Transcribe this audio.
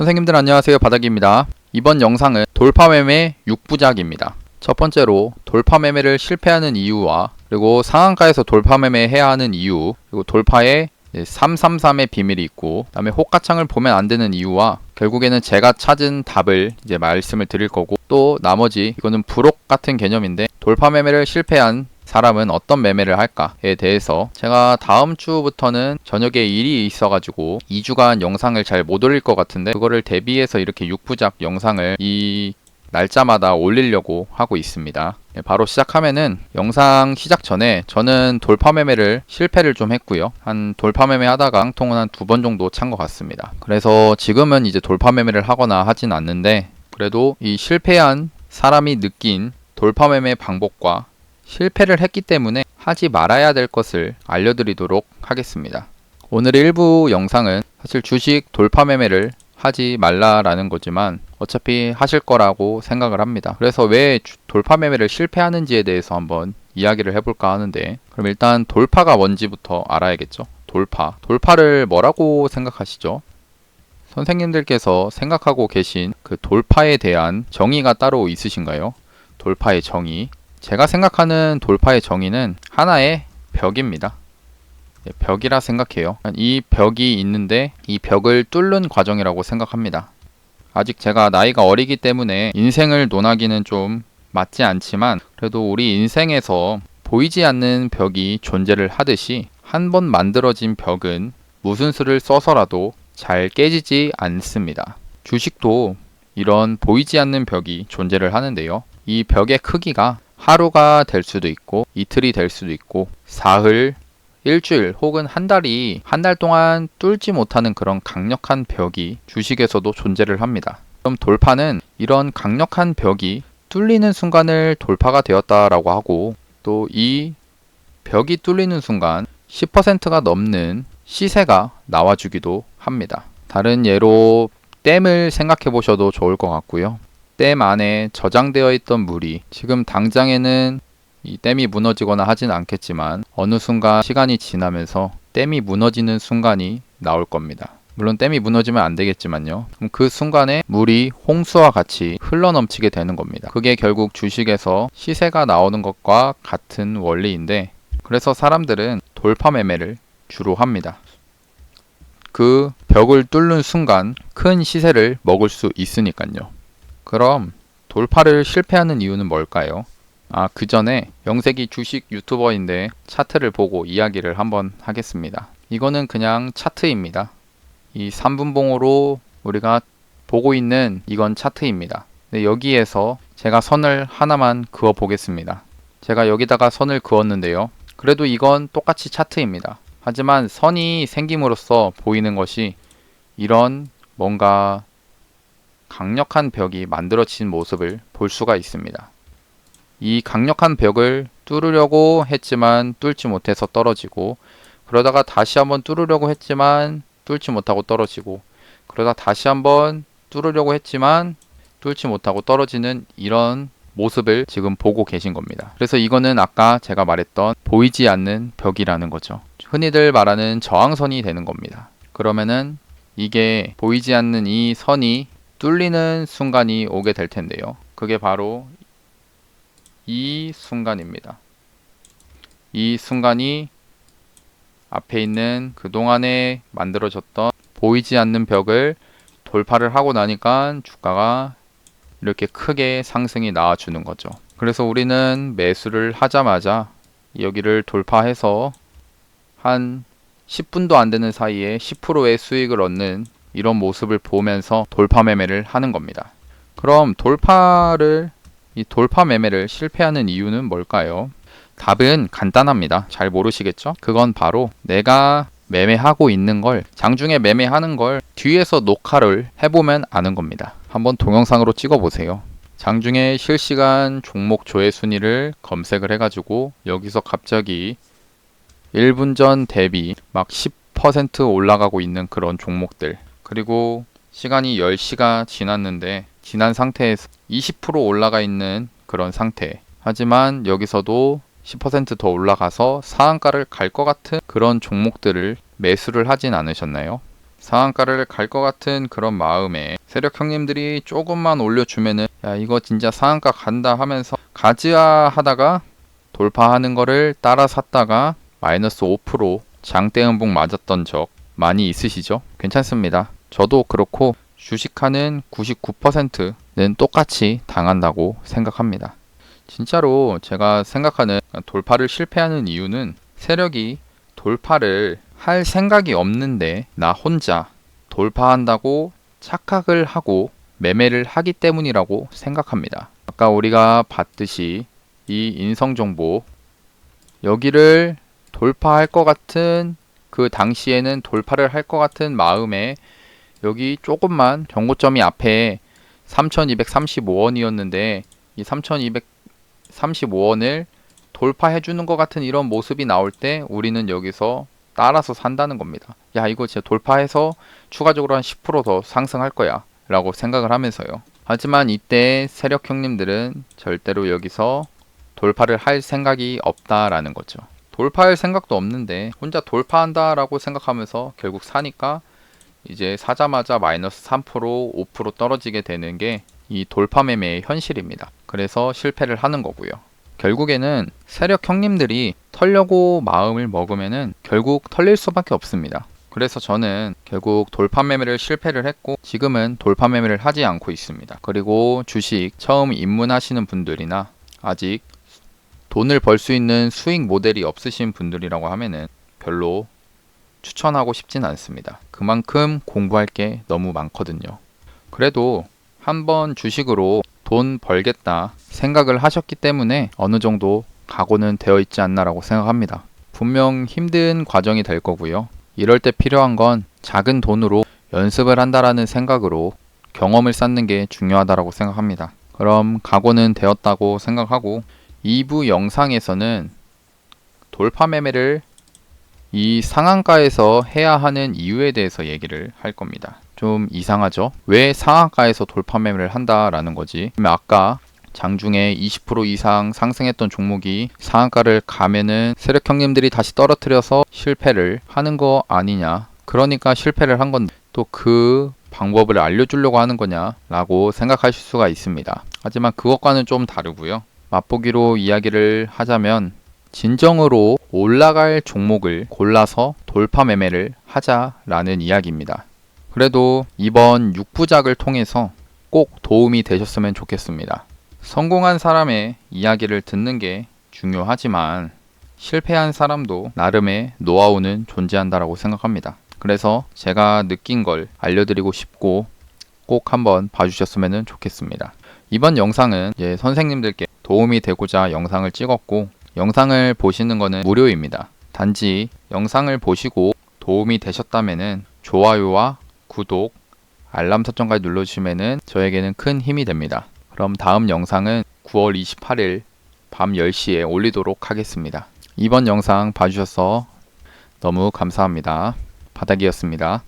선생님들 안녕하세요, 바닥입니다. 이번 영상은 돌파매매 6부작입니다. 첫 번째로 돌파매매를 실패하는 이유와 그리고 상한가에서 돌파매매 해야 하는 이유, 그리고 돌파에 333의 비밀이 있고, 그 다음에 호가창을 보면 안 되는 이유와 결국에는 제가 찾은 답을 이제 말씀을 드릴 거고, 또 나머지 이거는 불혹 같은 개념인데 돌파매매를 실패한 사람은 어떤 매매를 할까에 대해서 제가 다음 주부터는 저녁에 일이 있어가지고 2주간 영상을 잘 못 올릴 것 같은데, 그거를 대비해서 이렇게 6부작 영상을 이 날짜마다 올리려고 하고 있습니다. 바로 시작하면은, 영상 시작 전에 저는 돌파매매를 실패를 좀 했고요. 한 돌파매매 하다가 깡통은 한 2번 정도 찬 것 같습니다. 그래서 지금은 이제 돌파매매를 하거나 하진 않는데, 그래도 이 실패한 사람이 느낀 돌파매매 방법과 실패를 했기 때문에 하지 말아야 될 것을 알려드리도록 하겠습니다. 오늘의 일부 영상은 사실 주식 돌파매매를 하지 말라라는 거지만 어차피 하실 거라고 생각을 합니다. 그래서 왜 돌파매매를 실패하는지에 대해서 한번 이야기를 해볼까 하는데, 그럼 일단 돌파가 뭔지부터 알아야겠죠. 돌파를 뭐라고 생각하시죠? 선생님들께서 생각하고 계신 그 돌파에 대한 정의가 따로 있으신가요? 돌파의 정의. 제가 생각하는 돌파의 정의는 하나의 벽입니다. 벽이라 생각해요. 이 벽이 있는데 이 벽을 뚫는 과정이라고 생각합니다. 아직 제가 나이가 어리기 때문에 인생을 논하기는 좀 맞지 않지만, 그래도 우리 인생에서 보이지 않는 벽이 존재를 하듯이 한 번 만들어진 벽은 무슨 수를 써서라도 잘 깨지지 않습니다. 주식도 이런 보이지 않는 벽이 존재를 하는데요. 이 벽의 크기가 하루가 될 수도 있고 이틀이 될 수도 있고 사흘, 일주일 혹은 한 달 동안 뚫지 못하는 그런 강력한 벽이 주식에서도 존재를 합니다. 그럼 돌파는 이런 강력한 벽이 뚫리는 순간을 돌파가 되었다라고 하고, 또 이 벽이 뚫리는 순간 10%가 넘는 시세가 나와주기도 합니다. 다른 예로 댐을 생각해 보셔도 좋을 것 같고요. 댐 안에 저장되어 있던 물이 지금 당장에는 이 댐이 무너지거나 하진 않겠지만 어느 순간 시간이 지나면서 댐이 무너지는 순간이 나올 겁니다. 물론 댐이 무너지면 안 되겠지만요. 그럼 그 순간에 물이 홍수와 같이 흘러넘치게 되는 겁니다. 그게 결국 주식에서 시세가 나오는 것과 같은 원리인데, 그래서 사람들은 돌파 매매를 주로 합니다. 그 벽을 뚫는 순간 큰 시세를 먹을 수 있으니까요. 그럼 돌파를 실패하는 이유는 뭘까요? 그 전에 영색이 주식 유튜버인데 차트를 보고 이야기를 한번 하겠습니다. 이거는 그냥 차트입니다. 이 3분봉으로 우리가 보고 있는 이건 차트입니다. 여기에서 제가 선을 하나만 그어 보겠습니다. 제가 여기다가 선을 그었는데요. 그래도 이건 똑같이 차트입니다. 하지만 선이 생김으로써 보이는 것이 이런 뭔가 강력한 벽이 만들어진 모습을 볼 수가 있습니다. 이 강력한 벽을 뚫으려고 했지만 뚫지 못해서 떨어지고, 그러다가 다시 한번 뚫으려고 했지만 뚫지 못하고 떨어지고, 그러다 다시 한번 뚫으려고 했지만 뚫지 못하고 떨어지는 이런 모습을 지금 보고 계신 겁니다. 그래서 이거는 아까 제가 말했던 보이지 않는 벽이라는 거죠. 흔히들 말하는 저항선이 되는 겁니다. 그러면은 이게 보이지 않는 이 선이 뚫리는 순간이 오게 될 텐데요. 그게 바로 이 순간입니다. 이 순간이 앞에 있는 그동안에 만들어졌던 보이지 않는 벽을 돌파를 하고 나니까 주가가 이렇게 크게 상승이 나와주는 거죠. 그래서 우리는 매수를 하자마자 여기를 돌파해서 한 10분도 안 되는 사이에 10%의 수익을 얻는 이런 모습을 보면서 돌파 매매를 하는 겁니다. 그럼 이 돌파 매매를 실패하는 이유는 뭘까요? 답은 간단합니다. 잘 모르시겠죠? 그건 바로 내가 매매하고 있는 걸, 장중에 매매하는 걸 뒤에서 녹화를 해보면 아는 겁니다. 한번 동영상으로 찍어보세요. 장중에 실시간 종목 조회 순위를 검색을 해가지고 여기서 갑자기 1분 전 대비 막 10% 올라가고 있는 그런 종목들, 그리고 시간이 10시가 지났는데 지난 상태에서 20% 올라가 있는 그런 상태, 하지만 여기서도 10% 더 올라가서 상한가를 갈 것 같은 그런 종목들을 매수를 하진 않으셨나요? 상한가를 갈 것 같은 그런 마음에 세력 형님들이 조금만 올려주면은 야 이거 진짜 상한가 간다 하면서 가즈아 하다가 돌파하는 거를 따라 샀다가 마이너스 5% 장대음봉 맞았던 적 많이 있으시죠? 괜찮습니다. 저도 그렇고 주식하는 99%는 똑같이 당한다고 생각합니다. 진짜로 제가 생각하는 돌파를 실패하는 이유는 세력이 돌파를 할 생각이 없는데 나 혼자 돌파한다고 착각을 하고 매매를 하기 때문이라고 생각합니다. 아까 우리가 봤듯이 이 인성정보 여기를 돌파할 것 같은 그 당시에는 돌파를 할 것 같은 마음에 여기 조금만 경고점이 앞에 3235원이었는데 이 3235원을 돌파해 주는 것 같은 이런 모습이 나올 때 우리는 여기서 따라서 산다는 겁니다. 야 이거 진짜 돌파해서 추가적으로 한 10% 더 상승할 거야 라고 생각을 하면서요. 하지만 이때 세력 형님들은 절대로 여기서 돌파를 할 생각이 없다라는 거죠. 돌파할 생각도 없는데 혼자 돌파한다 라고 생각하면서 결국 사니까 이제 사자마자 마이너스 3%, 5% 떨어지게 되는 게 이 돌파 매매의 현실입니다. 그래서 실패를 하는 거고요. 결국에는 세력 형님들이 털려고 마음을 먹으면은 결국 털릴 수밖에 없습니다. 그래서 저는 결국 돌파 매매를 실패를 했고 지금은 돌파 매매를 하지 않고 있습니다. 그리고 주식 처음 입문하시는 분들이나 아직 돈을 벌 수 있는 수익 모델이 없으신 분들이라고 하면은 별로 추천하고 싶진 않습니다. 그만큼 공부할 게 너무 많거든요. 그래도 한번 주식으로 돈 벌겠다 생각을 하셨기 때문에 어느 정도 각오는 되어 있지 않나라고 생각합니다. 분명 힘든 과정이 될 거고요. 이럴 때 필요한 건 작은 돈으로 연습을 한다라는 생각으로 경험을 쌓는 게 중요하다고 생각합니다. 그럼 각오는 되었다고 생각하고 2부 영상에서는 돌파 매매를 이 상한가에서 해야 하는 이유에 대해서 얘기를 할 겁니다. 좀 이상하죠? 왜 상한가에서 돌파 매매를 한다라는 거지? 아까 장중에 20% 이상 상승했던 종목이 상한가를 가면은 세력 형님들이 다시 떨어뜨려서 실패를 하는 거 아니냐? 그러니까 실패를 한 건데 또 그 방법을 알려주려고 하는 거냐? 라고 생각하실 수가 있습니다. 하지만 그것과는 좀 다르고요. 맛보기로 이야기를 하자면 진정으로 올라갈 종목을 골라서 돌파 매매를 하자라는 이야기입니다. 그래도 이번 6부작을 통해서 꼭 도움이 되셨으면 좋겠습니다. 성공한 사람의 이야기를 듣는 게 중요하지만 실패한 사람도 나름의 노하우는 존재한다라고 생각합니다. 그래서 제가 느낀 걸 알려드리고 싶고 꼭 한번 봐주셨으면 좋겠습니다. 이번 영상은 이제 선생님들께 도움이 되고자 영상을 찍었고 영상을 보시는 거는 무료입니다. 단지 영상을 보시고 도움이 되셨다면 좋아요와 구독, 알람 설정까지 눌러주시면 저에게는 큰 힘이 됩니다. 그럼 다음 영상은 9월 28일 밤 10시에 올리도록 하겠습니다. 이번 영상 봐주셔서 너무 감사합니다. 바닥이었습니다.